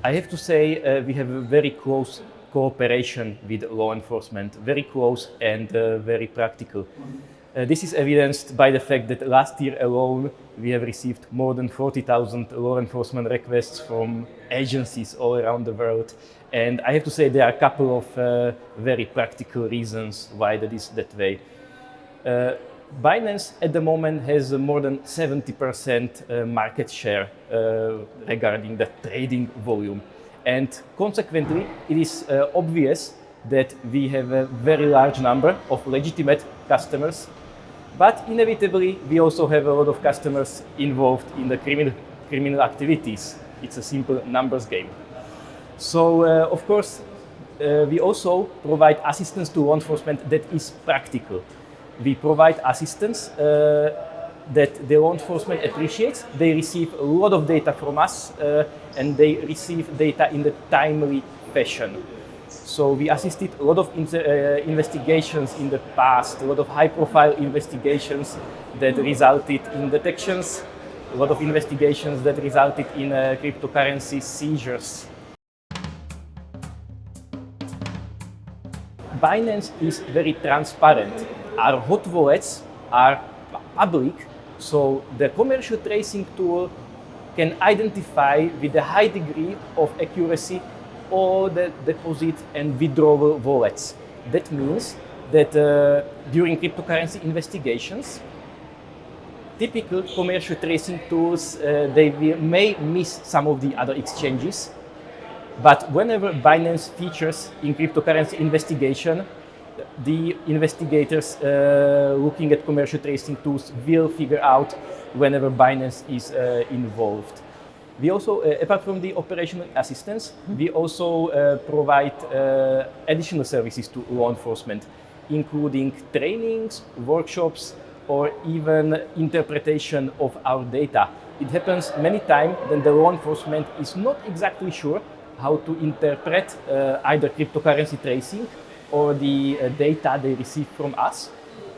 I have to say we have a very close cooperation with law enforcement, very close and very practical. This is evidenced by the fact that last year alone we have received more than 40,000 law enforcement requests from agencies all around the world. And I have to say there are a couple of very practical reasons why that is that way. Binance at the moment has more than 70% market share regarding the trading volume. And consequently, it is obvious that we have a very large number of legitimate customers, but inevitably we also have a lot of customers involved in the criminal activities. It's a simple numbers game. So, of course, we also provide assistance to law enforcement that is practical. We provide assistance that the law enforcement appreciates. They receive a lot of data from us and they receive data in the timely fashion. So we assisted a lot of investigations in the past, a lot of high-profile investigations that resulted in detections, a lot of investigations that resulted in cryptocurrency seizures. Binance is very transparent. Our hot wallets are public, so the commercial tracing tool can identify with a high degree of accuracy all the deposit and withdrawal wallets. That means that during cryptocurrency investigations, typical commercial tracing tools, may miss some of the other exchanges. But whenever Binance features in cryptocurrency investigation, the investigators looking at commercial tracing tools will figure out whenever Binance is involved. We also, apart from the operational assistance, we also provide additional services to law enforcement, including trainings, workshops, or even interpretation of our data. It happens many times that the law enforcement is not exactly sure how to interpret either cryptocurrency tracing or the data they receive from us,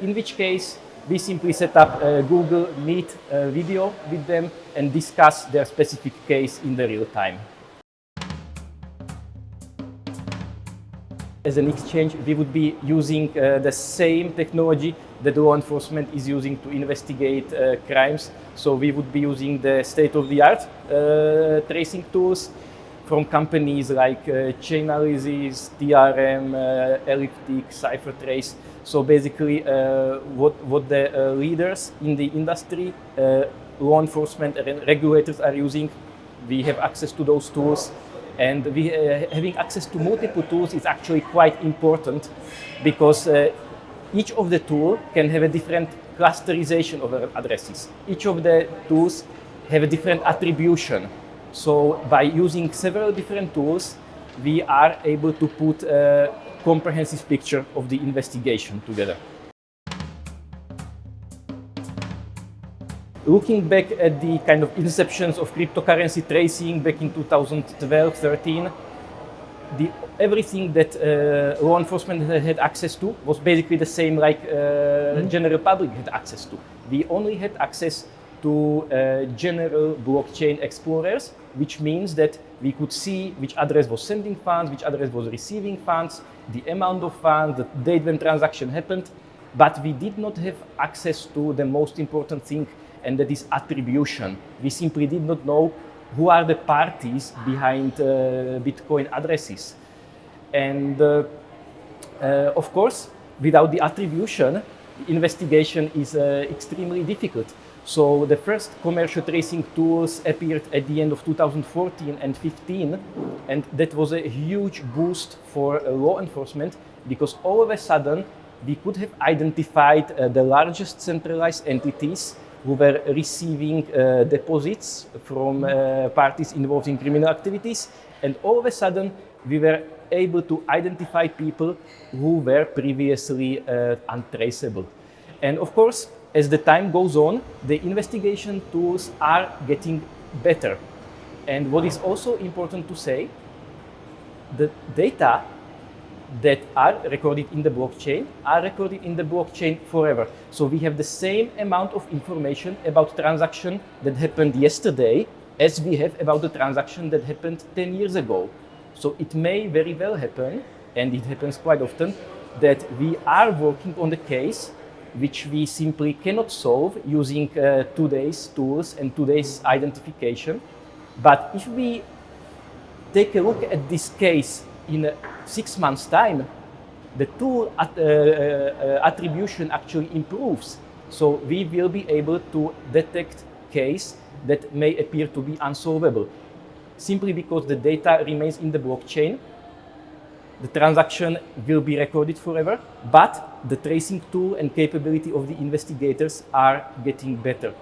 in which case we simply set up a Google Meet video with them and discuss their specific case in the real time. As an exchange, we would be using the same technology that law enforcement is using to investigate crimes. So we would be using the state-of-the-art tracing tools from companies like Chainalysis, TRM, Elliptic, CipherTrace. So basically what the leaders in the industry, law enforcement and regulators are using, we have access to those tools. And having access to multiple tools is actually quite important because each of the tools can have a different clusterization of addresses. Each of the tools have a different attribution. So by using several different tools, we are able to put a comprehensive picture of the investigation together. Looking back at the kind of inceptions of cryptocurrency tracing back in 2012-13, everything that law enforcement had access to was basically the same like general public had access to. We only had access to general blockchain explorers, which means that we could see which address was sending funds, which address was receiving funds, the amount of funds, the date when transaction happened, but we did not have access to the most important thing, and that is attribution. We simply did not know who are the parties behind Bitcoin addresses. And of course, without the attribution, investigation is extremely difficult. So the first commercial tracing tools appeared at the end of 2014 and 15, and that was a huge boost for law enforcement because all of a sudden we could have identified the largest centralized entities who were receiving deposits from parties involved in criminal activities, and all of a sudden we were able to identify people who were previously untraceable. And of course, as the time goes on, the investigation tools are getting better. And what is also important to say, the data that are recorded in the blockchain are recorded in the blockchain forever. So we have the same amount of information about transaction that happened yesterday as we have about the transaction that happened 10 years ago. So it may very well happen, and it happens quite often, that we are working on the case which we simply cannot solve using today's tools and today's identification. But if we take a look at this case in 6 months' time, the tool attribution actually improves. So we will be able to detect case that may appear to be unsolvable, simply because the data remains in the blockchain. The transaction will be recorded forever, but the tracing tool and capability of the investigators are getting better.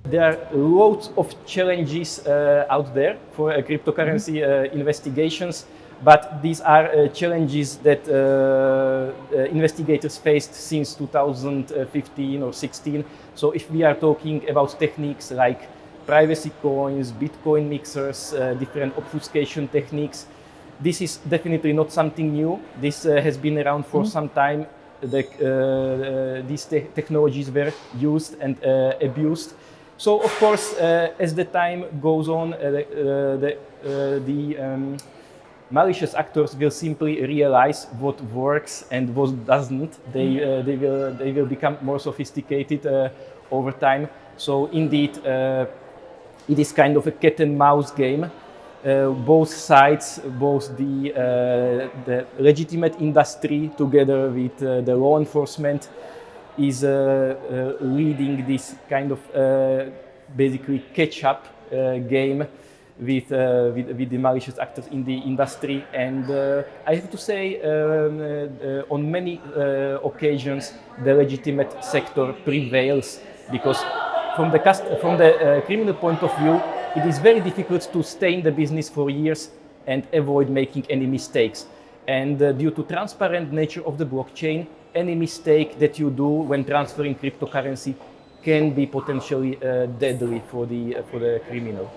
There are loads of challenges out there for cryptocurrency investigations, but these are challenges that investigators faced since 2015 or 16. So if we are talking about techniques like privacy coins, Bitcoin mixers, different obfuscation techniques, this is definitely not something new. This has been around for some time. These technologies were used and abused. So of course, as the time goes on, the malicious actors will simply realize what works and what doesn't. They will become more sophisticated over time. So indeed, it is kind of a cat and mouse game. Both sides, both the legitimate industry together with the law enforcement, is leading this kind of basically catch-up game with the malicious actors in the industry. And I have to say, on many occasions, the legitimate sector prevails, because from the criminal point of view, it is very difficult to stay in the business for years and avoid making any mistakes. And due to transparent nature of the blockchain, any mistake that you do when transferring cryptocurrency can be potentially deadly for the criminal.